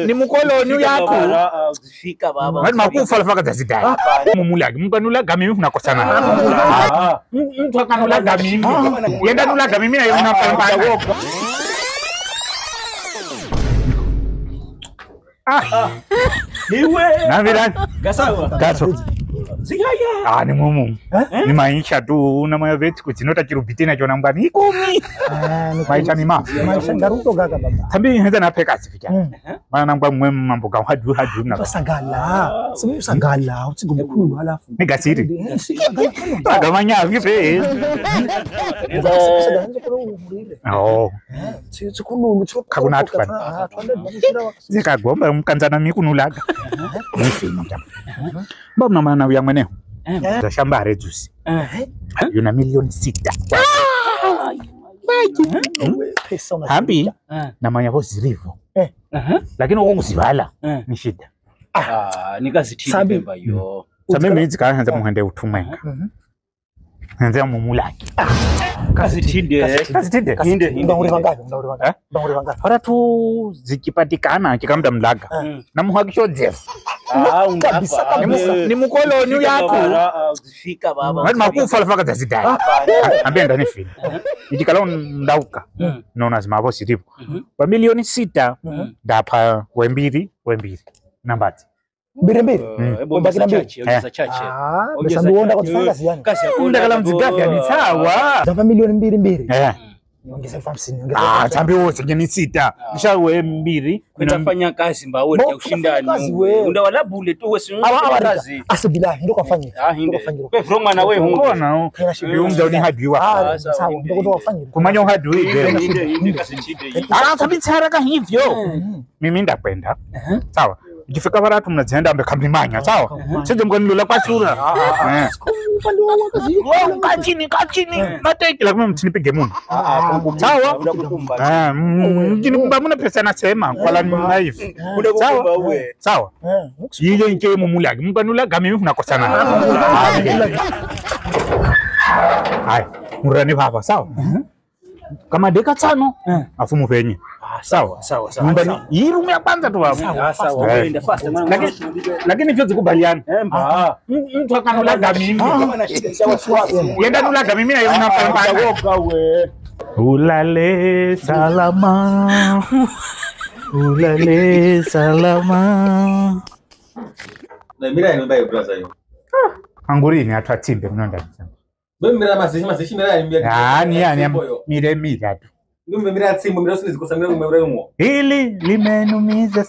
Ni mukoloni uyaphi? Uzifika baba. Ngathi makufa lafaka zazidala. Mumulaki mkanulaga mimi unakosana. Mtu akanulaga mimi. Yenda nulaga mimi na yeye unapambana. Niwe. Navirani. Gasawa. Gaso. Zigaya. Ni mumu. Ni maisha tu na maveti kuchinota kirubitena chona mbani ikomi. Maisha ni mafu. Maisha ngaruto gaga baba. Tambi heza na peka sifika. Mana nangwa mwe mambo ga haju na. Basagala. Sibu sagala, utsigome khulu halafu. Ni gasiri. Agamanya vipi? Oh. Tsikhulu Kakuna atfani. Zikagomba umkanzana mikunulaga. Mbona maana uya mweneo? Za shamba reduce. Yuna milioni 6. Hambi na manya vosi zilivo. Lakini uko ngusibala ni shida. Nikazithini bemba yo. Sabe mizi kaanza muhende utumenga. Hanza mumulaki. Kazithinde. Hinde. Ndanguri vangapi? Para tu zikipatikana kikamda mlaga. Na muhakisho Jeff. Ungapa. Ni mukoloni uyaphi? Uzifika baba. Ngathi makufa lafaka zazidala. Ambenda ni fini. Ikikala ndauka. Nona zimabo siripo. Wa milioni 6 ndapha wembiri. Nambati. Mbiri. Bomba chache, ongeza chache. Besa nduonda kwa tufanga siyani. Kasi ya Unda kala mzigafi ya sawa. Ndapa milioni 2. Ongeza 50. Tambi wote ngeni 6. Kisha wembiri. Utafanya kazi mba wewe ya ushindani. Unda wala bule tu wewe kazi. Asibilahi ndo kafanyira. Wewe from na wewe hungu. Mbona yumza uni hadiwa. Sawa ndo kafanyira. Kumanya hadiwa Hinde kasitide. Tabitsara hivyo. Mimi ndakwenda. Sawa. Ikifika baratu mnazienda ambe kamlimanya sawa. Sije mkanilula kwa sura. Kachini. Mateki la mimi mtinipige mungu. Sawa. Mjini kumba muna pesa nasema kwa life. Sawa. Sawa. Yije nke mumulaki. Mkanulaga mimi unakosana. Hai. Murani baba sawa. Kama deka 5 afu mupenye. Sawa. Nyumbani hii room ya kwanza tu hapo. Sawa. Unaenda fast maana. Lakini vyo zikubaliana. Mtu akanulaga mimi. Yenda nulaga mimi na yeye unapambana. Ulale salama. Na mira ni mbaye brother yo. Angurini atwatimbe mnonda. Mira masishi mira ni mira. Mire tu. Mira tsimbo mira usizikosa mira umemra yumo. Hili limenumiza.